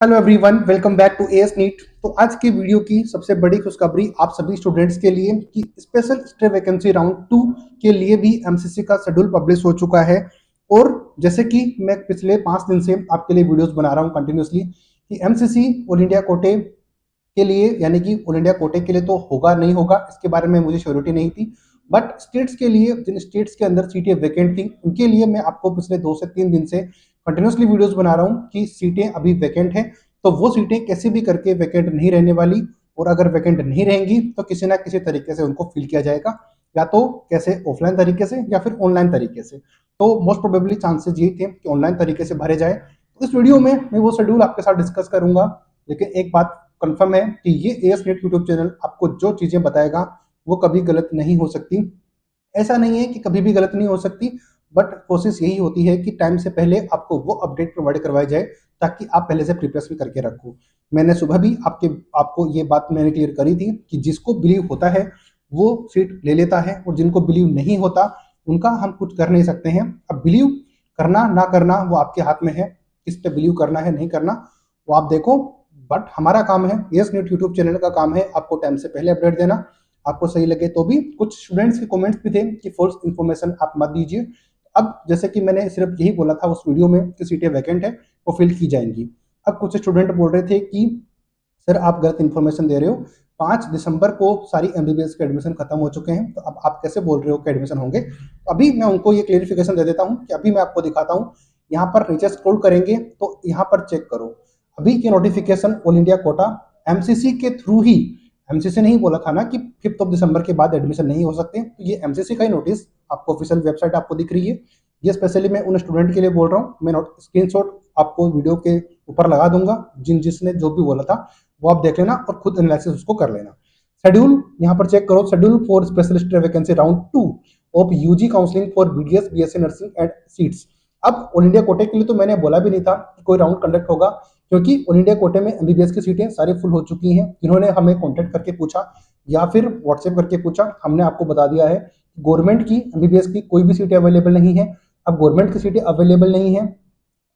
Hello everyone, welcome back to AS NEET. तो आज की वीडियो की सबसे बड़ी खुशखबरी आप सभी स्टूडेंट्स के लिए कि स्पेशल स्टे वैकेंसी राउंड 2 के लिए भी एमसीसी का शेड्यूल पब्लिश हो चुका है। और जैसे कि मैं पिछले 5 दिन से आपके लिए वीडियोस बना रहा हूं कंटिन्यूसली कि एमसीसी ऑल इंडिया कोटे के लिए, यानी कि ऑल इंडिया कोटे के लिए तो होगा नहीं होगा इसके बारे में मुझे श्योरिटी नहीं थी, बट स्टेट्स के लिए, जिन स्टेट्स के अंदर सीटें वैकेंट थी उनके लिए मैं आपको पिछले 2 से 3 दिन से कंटिन्यूसली वीडियोस बना रहा हूँ कि सीटें अभी वैकेंट है। तो वो सीटें कैसे भी करके वैकेंट नहीं रहने वाली, और अगर वैकेंट नहीं रहेंगी तो किसी ना किसी तरीके से उनको फिल किया जाएगा, या तो कैसे ऑफलाइन तरीके से या फिर ऑनलाइन तरीके से। तो मोस्ट प्रोबेबली चांसेस ये थे कि ऑनलाइन तरीके से भरे जाए। तो इस वीडियो में मैं वो शेड्यूल आपके साथ डिस्कस करूंगा, लेकिन एक बात कंफर्म है कि ये एएस नेट यूट्यूब चैनल आपको जो चीजें बताएगा वो कभी गलत नहीं हो सकती। ऐसा नहीं है कि कभी भी गलत नहीं हो सकती, बट कोशिश यही होती है कि टाइम से पहले आपको वो अपडेट प्रोवाइड करवाई जाए ताकि आप पहले से प्रिपरेशन करके रखो। मैंने सुबह भी आपको ये बात मैंने क्लियर करी थी कि जिसको बिलीव होता है वो सीट ले लेता है, और जिनको बिलीव नहीं होता उनका हम कुछ कर नहीं सकते हैं। अब बिलीव करना ना करना वो आपके हाथ में है, किस पे बिलीव करना है नहीं करना वो आप देखो। बट हमारा काम है, यस नेट यूट्यूब चैनल का काम है आपको टाइम से पहले अपडेट देना। आपको सही लगे तो भी, कुछ स्टूडेंट्स के कमेंट्स भी थे कि फॉल्स इन्फॉर्मेशन आप मत दीजिए। अब जैसे कि मैंने सिर्फ यही बोला था उस वीडियो में कि सीटें वैकेंट है वो फिल की जाएंगी। अब कुछ स्टूडेंट बोल रहे थे कि सर आप गलत इन्फॉर्मेशन दे रहे हो, 5 दिसंबर को सारी एमबीबीएस के एडमिशन खत्म हो चुके हैं, तो अब आप कैसे बोल रहे हो कि एडमिशन होंगे। तो अभी मैं उनको ये क्लेरिफिकेशन दे देता हूँ कि अभी मैं आपको दिखाता हूँ। यहाँ पर नीचे स्क्रॉल करेंगे तो यहाँ पर चेक करो, अभी के notification all India Kota MCC के थ्रू ही। एमसीसी ने ही बोला था ना कि 5 दिसंबर के बाद एडमिशन नहीं हो सकते, तो ये एमसीसी का ही नोटिस आपको ऑफिशियल वेबसाइट आपको दिख रही है। ये स्पेशली मैं उन स्टूडेंट के लिए बोल रहा हूँ, मैं नोट स्क्रीनशॉट आपको वीडियो के ऊपर लगा दूंगा, जिसने जो भी बोला था वो आप देख लेना और खुद एनालिसिस उसको कर लेना। शेड्यूल यहाँ पर चेक करो, schedule for specialist vacancy round 2 of UG counselling for BDS BSc nursing and seats. अब ऑल इंडिया कोटे के लिए तो मैंने बोला भी नहीं था कि कोई राउंड कंडक्ट होगा, क्योंकि ऑल इंडिया कोटे में एमबीबीएस की सीटें सारी फुल हो चुकी हैं। जिन्होंने हमें कॉन्टेक्ट करके पूछा या फिर व्हाट्सएप करके पूछा, हमने आपको बता दिया है गवर्नमेंट की एमबीबीएस की कोई भी सीटें अवेलेबल नहीं है। अब गवर्नमेंट की सीटें अवेलेबल नहीं है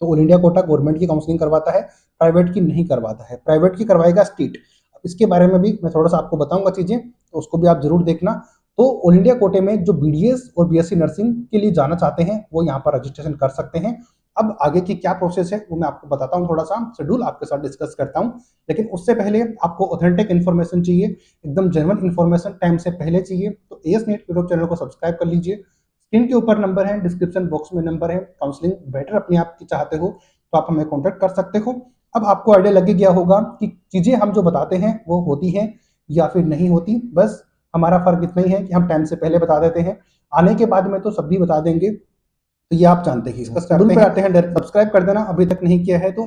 तो ऑल इंडिया कोटा गवर्नमेंट की काउंसलिंग करवाता है, प्राइवेट की नहीं करवाता है। प्राइवेट की करवाएगा स्टेट। इसके बारे में भी मैं थोड़ा सा आपको बताऊंगा चीजें, तो उसको भी आप जरूर देखना। तो ऑल इंडिया कोटे में जो बीडीएस और बीएससी नर्सिंग के लिए जाना चाहते हैं वो यहाँ पर रजिस्ट्रेशन कर सकते हैं। अब आगे की क्या प्रोसेस है वो मैं आपको बताता हूँ, थोड़ा सा शेड्यूल आपके साथ डिस्कस करता हूँ। लेकिन उससे पहले आपको ऑथेंटिक इन्फॉर्मेशन चाहिए, एकदम जेन्युइन इन्फॉर्मेशन टाइम से पहले चाहिए, तो एएस नेट यूट्यूब चैनल को सब्सक्राइब कर लीजिए। स्क्रीन के ऊपर नंबर है, डिस्क्रिप्शन बॉक्स में नंबर है। काउंसलिंग बेटर अपने आप की चाहते हो तो आप हमें कॉन्टेक्ट कर सकते हो। अब आपको आइडिया लग गया होगा कि चीजें हम जो बताते हैं वो होती हैं या फिर नहीं होती। बस हमारा फर्क इतना ही है कि हम टाइम से पहले बता देते हैं, आने के बाद में तो सब भी बता देंगे। तो ये आप जानते ही। इसका शेड्यूल पे आते हैं, डायरेक्ट सब्सक्राइब कर देना अभी तक नहीं किया है तो।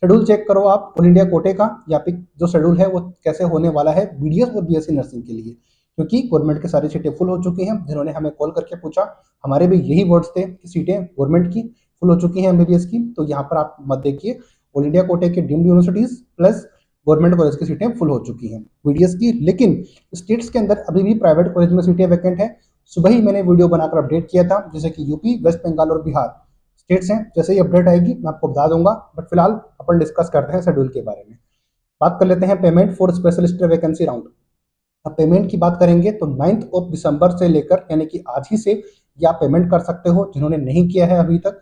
शेड्यूल चेक करो आप ऑल इंडिया कोटे का, या फिर जो शेड्यूल है वो कैसे होने वाला है बीडीएस और बीएससी नर्सिंग के लिए, क्योंकि गवर्नमेंट की सारी सीटें फुल हो चुकी हैं। जिन्होंने हमें कॉल करके पूछा, हमारे भी यही वर्ड्स थे कि सीटें गवर्नमेंट की फुल हो चुकी हैं एमबीबीएस की। तो यहाँ पर आप मत देखिए, ऑल इंडिया कोटे के deemed universities plus government college की सीटें फुल हो चुकी हैं बीडीएस की। लेकिन स्टेट्स के अंदर अभी भी प्राइवेट कॉलेज में सीटें वैकेंट है। सुबह ही मैंने वीडियो बनाकर अपडेट किया था, जैसे कि यूपी, वेस्ट बंगाल और बिहार स्टेट्स हैं। जैसे ही अपडेट आएगी मैं आपको बता दूंगा, बट फिलहाल अपन डिस्कस करते हैं शेड्यूल के बारे में। बात कर लेते हैं payment for specialist vacancy round. अब पेमेंट की बात करेंगे तो 9 दिसंबर से लेकर, यानी कि आज ही से ये आप पेमेंट कर सकते हो। जिन्होंने नहीं किया है अभी तक,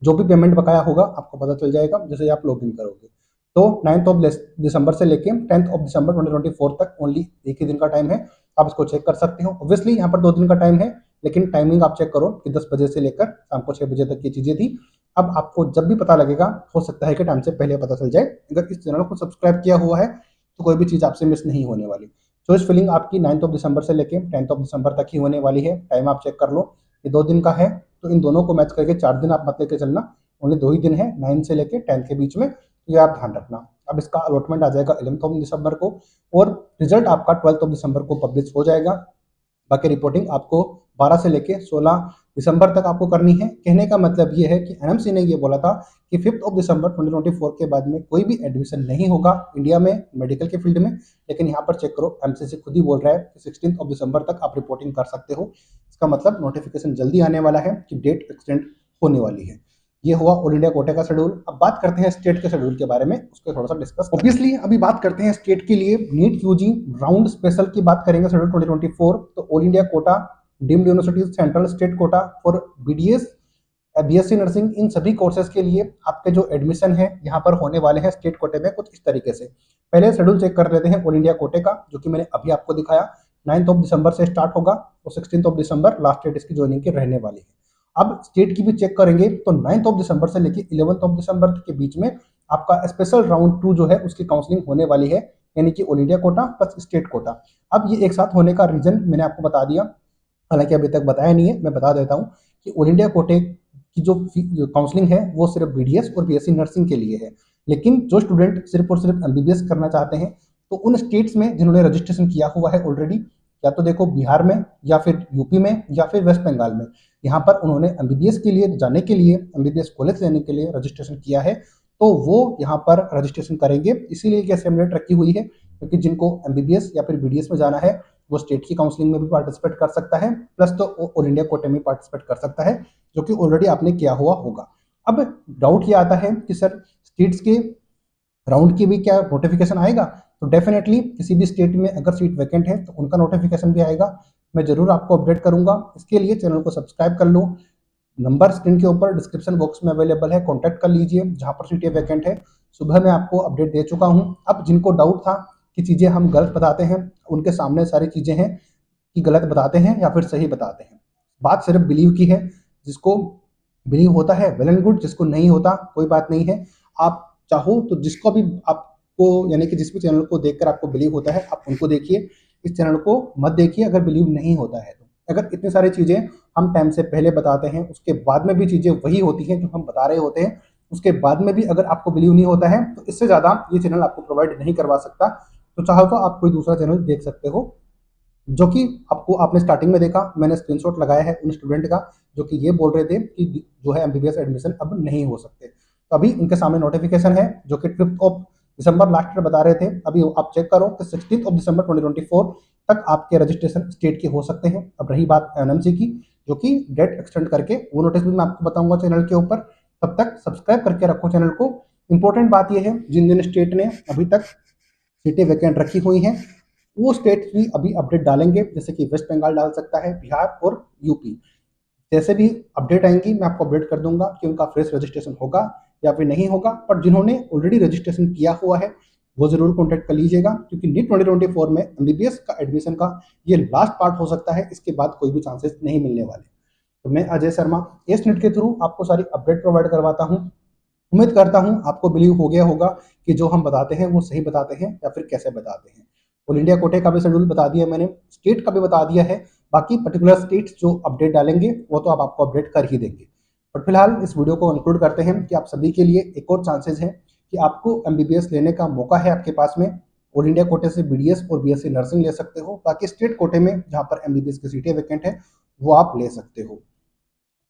जो भी पेमेंट बकाया होगा आपको पता चल जाएगा जैसे आप लॉग इन करोगे। तो 9 दिसंबर से लेके 10 दिसंबर 2024 तक ओनली एक ही दिन का टाइम है, आप इसको चेक कर सकते हो। ऑब्वियसली यहाँ पर 2 दिन का टाइम है, लेकिन टाइमिंग आप चेक करो कि 10 बजे से लेकर शाम को 6 बजे तक ये चीजें थी। अब आपको जब भी पता लगेगा, हो सकता है कि टाइम से पहले पता चल जाए। अगर इस चैनल को सब्सक्राइब किया हुआ है तो कोई भी चीज आपसे मिस नहीं होने वाली। चॉइस फिलिंग आपकी 9 दिसंबर से लेके 10 दिसंबर तक ही होने वाली है। टाइम आप चेक कर लो, ये 2 दिन का है, तो इन दोनों को मैच करके 4 दिन आप मत लेके चलना। ओनली 2 ही दिन है 9 से लेके 10 के बीच में, तो ये आप ध्यान रखना। अब इसका अलॉटमेंट आ जाएगा 11 दिसंबर को, और रिजल्ट आपका 12 दिसंबर को पब्लिश हो जाएगा। बाकी रिपोर्टिंग आपको 12 से लेके 16 दिसंबर तक आपको करनी है। कहने का मतलब ये है कि एनएमसी ने ये बोला था कि 5 दिसंबर 2024 के बाद में कोई भी एडमिशन नहीं होगा इंडिया में मेडिकल के फील्ड में। लेकिन यहाँ पर चेक करो, एमसीसी खुद ही बोल रहा है कि 16 दिसंबर तक आप रिपोर्टिंग कर सकते हो। इसका मतलब नोटिफिकेशन जल्दी आने वाला है कि डेट एक्सटेंड होने वाली है। ये हुआ ऑल इंडिया कोटे का शेड्यूल। अब बात करते हैं स्टेट के शेड्यूल के बारे में, उसको थोड़ा सा डिस्कस। ऑब्वियसली अभी बात करते हैं स्टेट के लिए नीट यूजी राउंड स्पेशल की बात करेंगे शेड्यूल 2024। तो all India quota, deemed universities, central state quota for BDS, BSc nursing, इन सभी कोर्सेज के लिए आपके जो एडमिशन है यहाँ पर होने वाले हैं स्टेट कोटे में कुछ इस तरीके से। पहले शेड्यूल चेक कर लेते हैं ऑल इंडिया कोटे का, जो कि मैंने अभी आपको दिखाया। 9 दिसंबर से स्टार्ट होगा और 16 दिसंबर लास्ट डेट इसकी ज्वाइनिंग की रहने वाली है। अब स्टेट की भी चेक करेंगे तो 9 दिसंबर से लेकर 11 दिसंबर के बीच में आपका स्पेशल राउंड 2 जो है उसकी काउंसलिंग होने वाली है, यानी कि all India Kota plus state quota. अब ये एक साथ होने का रीजन मैंने आपको बता दिया, हालांकि अभी तक बताया नहीं है, मैं बता देता हूँ कि ऑल इंडिया कोटे की जो काउंसलिंग है वो सिर्फ बीडीएस और बीएससी नर्सिंग के लिए है। लेकिन जो स्टूडेंट सिर्फ और सिर्फ एमबीबीएस करना चाहते हैं तो उन स्टेट्स में जिन्होंने रजिस्ट्रेशन किया हुआ है ऑलरेडी, या तो देखो बिहार में या फिर यूपी में या फिर वेस्ट बंगाल में, यहाँ पर उन्होंने एमबीबीएस के लिए जाने के लिए, एमबीबीएस कॉलेज लेने के लिए रजिस्ट्रेशन किया है, तो वो यहाँ पर रजिस्ट्रेशन करेंगे। इसीलिए ये असेंबलेट रखी हुई है, क्योंकि जिनको एमबीबीएस या फिर बीडीएस में जाना है वो स्टेट की काउंसलिंग में भी पार्टिसिपेट कर सकता है, प्लस तो ऑल इंडिया कोटे में पार्टिसिपेट कर सकता है, जो कि ऑलरेडी आपने किया हुआ होगा। अब डाउट ये आता है कि सर स्टेट्स के राउंड की भी क्या नोटिफिकेशन आएगा? तो डेफिनेटली किसी भी स्टेट में अगर सीट वैकेंट है तो उनका नोटिफिकेशन भी आएगा, मैं जरूर आपको अपडेट करूंगा। इसके लिए चैनल को सब्सक्राइब कर लो, नंबर स्क्रीन के ऊपर डिस्क्रिप्शन बॉक्स में अवेलेबल है, कॉन्टैक्ट कर लीजिए जहां पर सीटें वैकेंट है। सुबह मैं आपको अपडेट दे चुका हूं। अब जिनको डाउट था कि चीज़ें हम गलत बताते हैं, उनके सामने सारी चीज़ें हैं कि गलत बताते हैं या फिर सही बताते हैं। बात सिर्फ बिलीव की है, जिसको बिलीव होता है वेल एंड गुड, जिसको नहीं होता कोई बात नहीं है। आप चाहो तो जिसको भी आपको, यानी कि जिस भी चैनल को देखकर आपको बिलीव होता है आप उनको देखिए, इस चैनल को मत देखिए अगर बिलीव नहीं होता है तो। अगर इतनी सारी चीज़ें हम टाइम से पहले बताते हैं, उसके बाद में भी चीज़ें वही होती हैं जो हम बता रहे होते हैं, उसके बाद में भी अगर आपको बिलीव नहीं होता है, तो इससे ज़्यादा ये चैनल आपको प्रोवाइड नहीं करवा सकता। तो चाहो तो आप कोई दूसरा चैनल देख सकते हो, जो कि आपको आपने स्टार्टिंग में देखा, मैंने स्क्रीनशॉट लगाया है उन स्टूडेंट का जो कि ये बोल रहे थे कि जो है एमबीबीएस एडमिशन अब नहीं हो सकते। तो अभी उनके सामने नोटिफिकेशन है जो कि 5 दिसंबर लास्ट डेट बता रहे थे। अभी आप चेक करो कि 16 दिसंबर 2024 तक आपके रजिस्ट्रेशन स्टेट के हो सकते हैं। अब रही बात एनएमसी की, जो कि डेट एक्सटेंड करके वो नोटिस भी मैं आपको बताऊंगा चैनल के ऊपर। तब तक सब्सक्राइब करके रखो चैनल को। इंपॉर्टेंट बात यह है, जिन जिन स्टेट ने अभी तक सीटें वैकेंट रखी हुई हैं वो स्टेट भी अभी अपडेट डालेंगे, जैसे कि वेस्ट बंगाल डाल सकता है, बिहार और यूपी। जैसे भी अपडेट आएंगी मैं आपको अपडेट कर दूंगा कि उनका फ्रेश रजिस्ट्रेशन होगा या फिर नहीं होगा। पर जिन्होंने ऑलरेडी रजिस्ट्रेशन किया हुआ है वो जरूर कॉन्टैक्ट कर लीजिएगा, क्योंकि नीट 2024 में एमबीबीएस का एडमिशन का ये लास्ट पार्ट हो सकता है, इसके बाद कोई भी चांसेस नहीं मिलने वाले। तो मैं अजय शर्मा एस नीट के थ्रू आपको सारी अपडेट प्रोवाइड करवाता हूँ। उम्मीद करता हूँ आपको बिलीव हो गया होगा कि जो हम बताते हैं वो सही बताते हैं या फिर कैसे बताते हैं। ऑल इंडिया कोटे का भी शेड्यूल बता दिया मैंने, स्टेट का भी बता दिया है। बाकी पर्टिकुलर स्टेट्स जो अपडेट डालेंगे वो तो आप आपको अपडेट कर ही देंगे। बट फिलहाल इस वीडियो को कंक्लूड करते हैं कि आप सभी के लिए एक और चांसेस है कि आपको एमबीबीएस लेने का मौका है आपके पास में। ऑल इंडिया कोटे से बीडीएस और बीएससी नर्सिंग ले सकते हो, बाकी स्टेट कोटे में जहाँ पर एमबीबीएस की सीटें वैकेंट है वो आप ले सकते हो।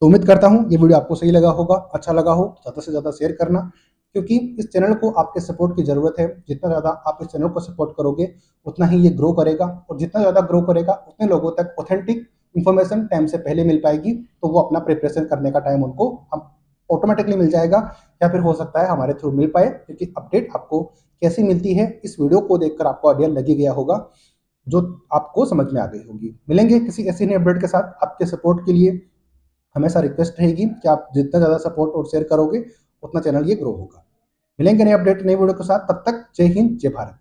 तो उम्मीद करता हूँ ये वीडियो आपको सही लगा होगा, अच्छा लगा हो तो ज़्यादा से ज़्यादा शेयर करना, क्योंकि इस चैनल को आपके सपोर्ट की ज़रूरत है। जितना ज़्यादा आप इस चैनल को सपोर्ट करोगे उतना ही ये ग्रो करेगा, और जितना ज़्यादा ग्रो करेगा उतने लोगों तक ऑथेंटिक इन्फॉर्मेशन टाइम से पहले मिल पाएगी, तो वो अपना प्रिपरेशन करने का टाइम उनको हम ऑटोमेटिकली मिल जाएगा, या फिर हो सकता है हमारे थ्रू मिल पाए, क्योंकि अपडेट आपको कैसी मिलती है इस वीडियो को देखकर आपको आइडिया लग ही गया होगा, जो आपको समझ में आ गई होगी। मिलेंगे किसी ऐसी नई अपडेट के साथ। आपके सपोर्ट के लिए हमेशा रिक्वेस्ट रहेगी कि आप जितना ज़्यादा सपोर्ट और शेयर करोगे उतना चैनल ये ग्रो होगा। मिलेंगे नए अपडेट नई वीडियो के साथ, तब तक जय हिंद जय भारत।